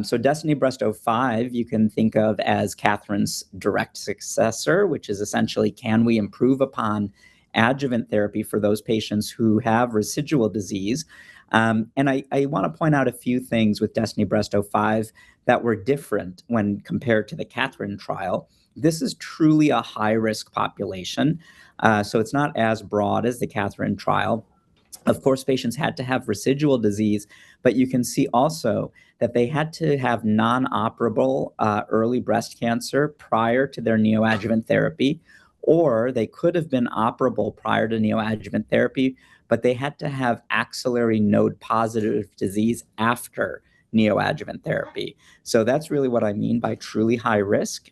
So Destiny Breast 05, you can think of as Catherine's direct successor, which is essentially, can we improve upon adjuvant therapy for those patients who have residual disease? And I want to point out a few things with Destiny Breast 05 that were different when compared to the Catherine trial. This is truly a high-risk population, so it's not as broad as the Catherine trial. Of course, patients had to have residual disease, but you can see also that they had to have non-operable early breast cancer prior to their neoadjuvant therapy, or they could have been operable prior to neoadjuvant therapy, but they had to have axillary node positive disease after neoadjuvant therapy. So that's really what I mean by truly high risk,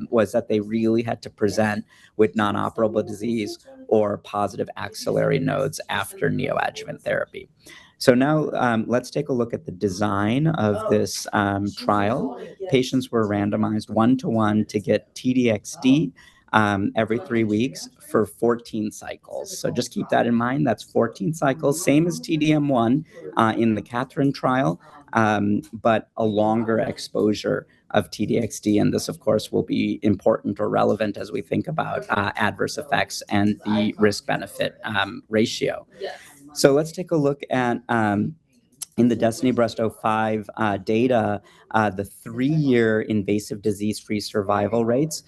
was that they really had to present with non-operable disease or positive axillary nodes after neoadjuvant therapy. So now let's take a look at the design of this trial. Patients were randomized 1-to-1 to get TDXD every 3 weeks for 14 cycles. So just keep that in mind. That's 14 cycles, same as TDM1 in the Catherine trial, but a longer exposure of TDXD. And this, of course, will be important or relevant as we think about adverse effects and the risk-benefit ratio. So let's take a look at in the Destiny Breast 05 data, the 3-year invasive disease-free survival rates.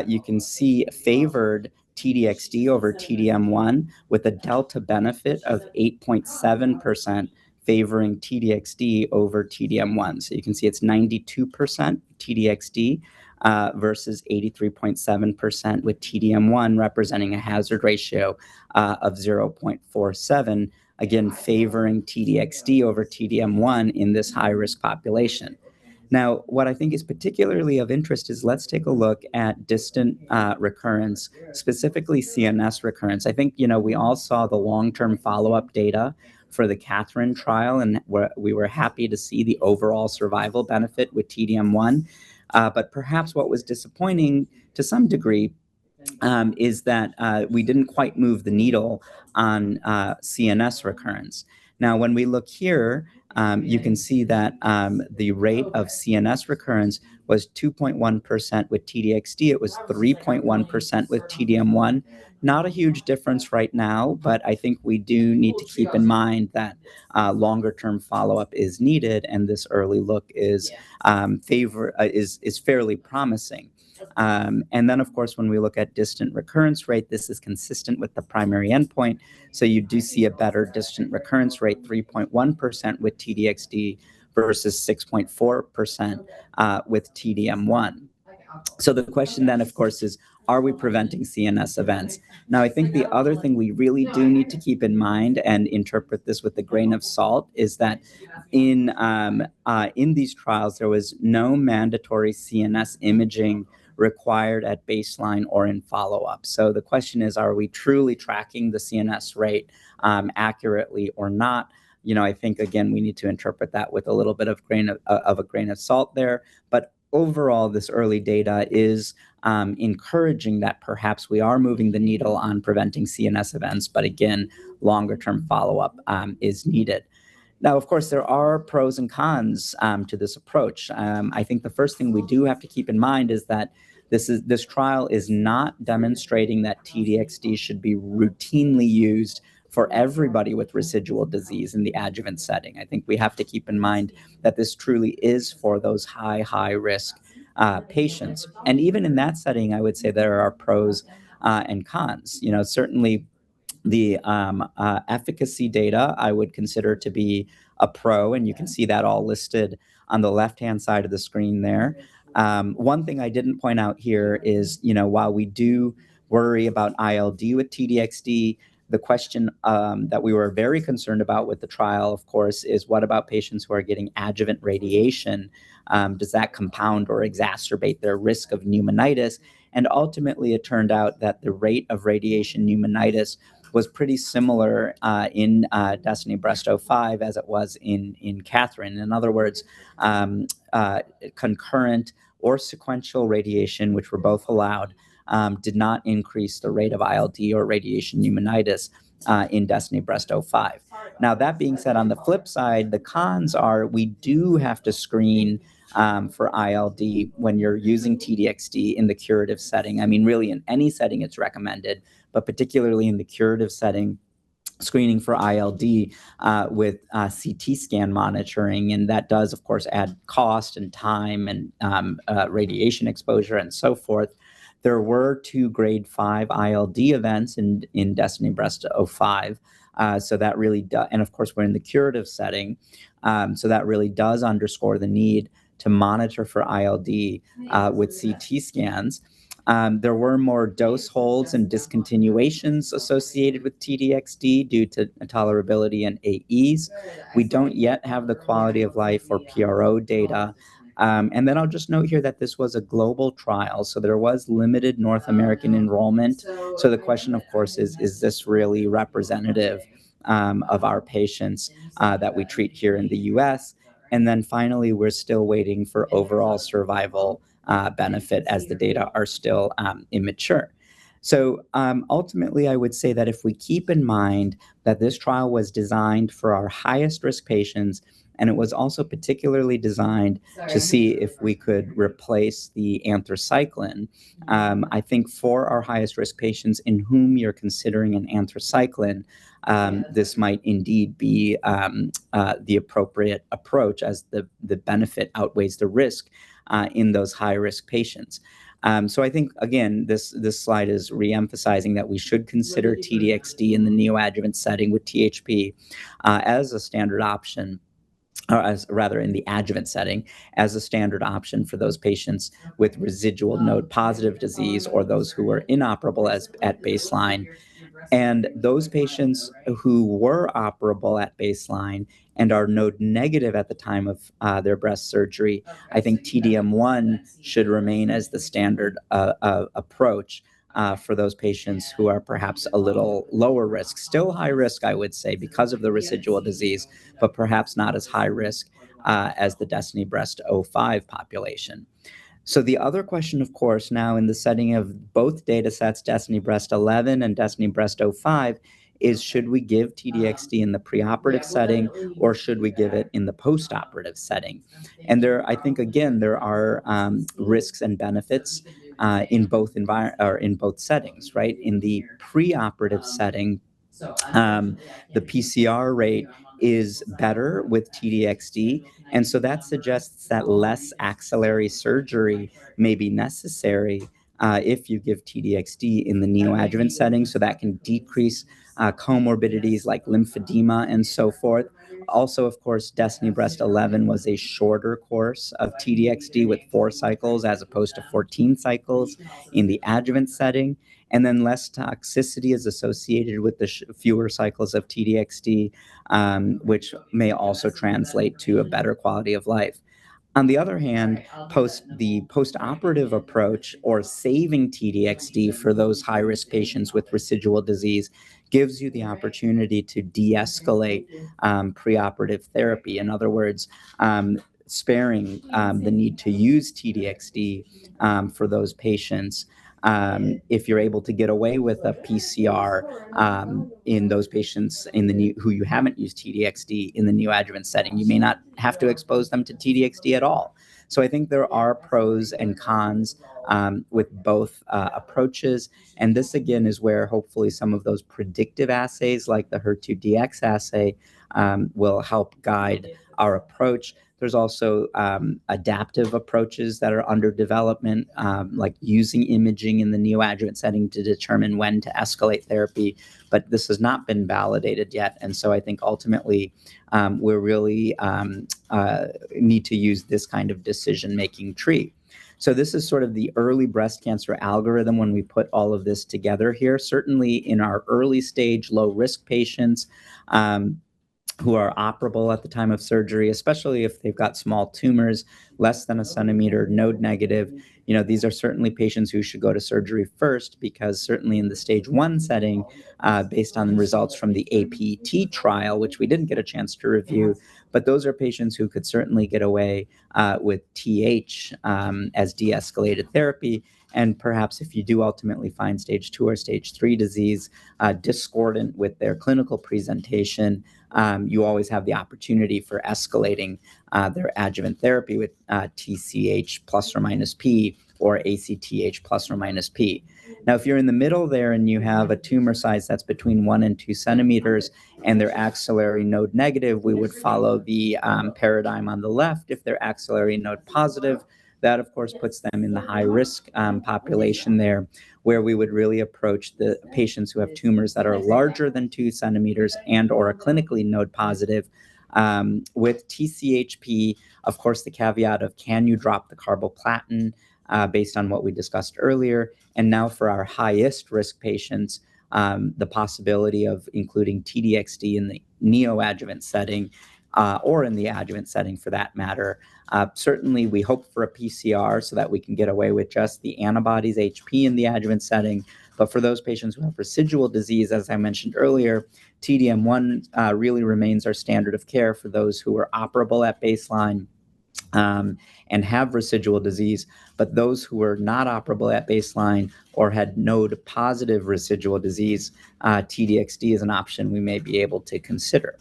You can see favored TDXD over TDM1 with a delta benefit of 8.7%, favoring TDXD over TDM1. So you can see it's 92% TDXD versus 83.7% with TDM1, representing a hazard ratio of 0.47, again, favoring TDXD over TDM1 in this high-risk population. Now, what I think is particularly of interest is let's take a look at distant recurrence, specifically CNS recurrence. I think, we all saw the long-term follow-up data for the Catherine trial, and we were happy to see the overall survival benefit with TDM1. But perhaps what was disappointing to some degree is that we didn't quite move the needle on CNS recurrence. Now, when we look here, you can see that the rate of CNS recurrence was 2.1% with TDXD. It was 3.1% with TDM1. Not a huge difference right now, but I think we do need to keep in mind that longer-term follow-up is needed, and this early look is fairly promising. And then, of course, when we look at distant recurrence rate, this is consistent with the primary endpoint. So you do see a better distant recurrence rate, 3.1% with TDXD versus 6.4% with TDM1. So the question then, of course, is, are we preventing CNS events? Now, I think the other thing we really do need to keep in mind and interpret this with a grain of salt is that in these trials, there was no mandatory CNS imaging required at baseline or in follow-up. So the question is, are we truly tracking the CNS rate accurately or not? I think, again, we need to interpret that with a little bit of a grain of salt there. But overall, this early data is encouraging that perhaps we are moving the needle on preventing CNS events, but again, longer-term follow-up is needed. Now, of course, there are pros and cons to this approach. I think the first thing we do have to keep in mind is that this trial is not demonstrating that TDXD should be routinely used for everybody with residual disease in the adjuvant setting. I think we have to keep in mind that this truly is for those high risk patients. And even in that setting, I would say there are pros and cons. Certainly the efficacy data I would consider to be a pro, and you can see that all listed on the left-hand side of the screen there. One thing I didn't point out here is, while we do worry about ILD with TDXD, the question that we were very concerned about with the trial, of course, is what about patients who are getting adjuvant radiation? Does that compound or exacerbate their risk of pneumonitis? And ultimately, it turned out that the rate of radiation pneumonitis was pretty similar in Destiny Breast 05 as it was in Catherine. In other words, concurrent or sequential radiation, which were both allowed, did not increase the rate of ILD or radiation pneumonitis in Destiny Breast 05. Now, that being said, on the flip side, the cons are we do have to screen for ILD when you're using TDXD in the curative setting. I mean, really, in any setting, it's recommended, but particularly in the curative setting, screening for ILD with CT scan monitoring. And that does, of course, add cost and time and radiation exposure and so forth. There were 2 grade 5 ILD events in Destiny Breast 05. So that really does, and of course, we're in the curative setting. So that really does underscore the need to monitor for ILD with CT scans. There were more dose holds and discontinuations associated with TDXD due to tolerability and AEs. We don't yet have the quality of life or PRO data. And then I'll just note here that this was a global trial, so there was limited North American enrollment. So the question, of course, is this really representative of our patients that we treat here in the US? And then finally, we're still waiting for overall survival benefit as the data are still immature. So ultimately, I would say that if we keep in mind that this trial was designed for our highest risk patients, and it was also particularly designed to see if we could replace the anthracycline, I think for our highest risk patients in whom you're considering an anthracycline, this might indeed be the appropriate approach, as the benefit outweighs the risk in those high-risk patients. So I think, again, this slide is re-emphasizing that we should consider TDXD in the neoadjuvant setting with THP as a standard option, or as rather in the adjuvant setting, as a standard option for those patients with residual node positive disease or those who were inoperable at baseline. And those patients who were operable at baseline and are node negative at the time of their breast surgery, I think TDM1 should remain as the standard approach for those patients who are perhaps a little lower risk. Still high risk, I would say, because of the residual disease, but perhaps not as high risk as the Destiny Breast 05 population. So the other question, of course, now in the setting of both data sets, Destiny Breast 11 and Destiny Breast 05, is should we give TDXD in the preoperative setting or should we give it in the postoperative setting? And there, I think, again, there are risks and benefits in both settings, right? In the preoperative setting, the PCR rate is better with TDXD. And so that suggests that less axillary surgery may be necessary if you give TDXD in the neoadjuvant setting. So that can decrease comorbidities like lymphedema and so forth. Also, of course, Destiny Breast 11 was a shorter course of TDXD with 4 cycles as opposed to 14 cycles in the adjuvant setting. And then less toxicity is associated with the fewer cycles of TDXD, which may also translate to a better quality of life. On the other hand, the postoperative approach, or saving TDXD for those high-risk patients with residual disease, gives you the opportunity to de-escalate preoperative therapy. In other words, sparing the need to use TDXD for those patients. If you're able to get away with a PCR in those patients who you haven't used TDXD in the neoadjuvant setting, you may not have to expose them to TDXD at all. So I think there are pros and cons with both approaches. And this, again, is where hopefully some of those predictive assays like the HER2-DX assay will help guide our approach. There's also adaptive approaches that are under development, like using imaging in the neoadjuvant setting to determine when to escalate therapy, but this has not been validated yet. And so I think ultimately we really need to use this kind of decision-making tree. So this is sort of the early breast cancer algorithm when we put all of this together here. Certainly in our early stage, low-risk patients, who are operable at the time of surgery, especially if they've got small tumors, less than a centimeter, node negative. These are certainly patients who should go to surgery first, because certainly in the stage 1 setting, based on the results from the APT trial, which we didn't get a chance to review, But those are patients who could certainly get away with TH as de-escalated therapy. And perhaps if you do ultimately find stage 2 or stage 3 disease discordant with their clinical presentation, you always have the opportunity for escalating their adjuvant therapy with TCH plus or minus P or ACTH plus or minus P. Now, if you're in the middle there and you have a tumor size that's between 1 and 2 centimeters and they're axillary node negative, we would follow the paradigm on the left. If they're axillary node positive, that of course puts them in the high risk population there, where we would really approach the patients who have tumors that are larger than 2 centimeters and or are clinically node positive. With TCHP, of course, the caveat of can you drop the carboplatin based on what we discussed earlier. And now for our highest risk patients, the possibility of including TDXD in the neoadjuvant setting or in the adjuvant setting for that matter. Certainly, we hope for a PCR so that we can get away with just the antibodies HP in the adjuvant setting. But for those patients who have residual disease, as I mentioned earlier, TDM1 really remains our standard of care for those who are operable at baseline and have residual disease. But those who are not operable at baseline or had node positive residual disease, TDXD is an option we may be able to consider.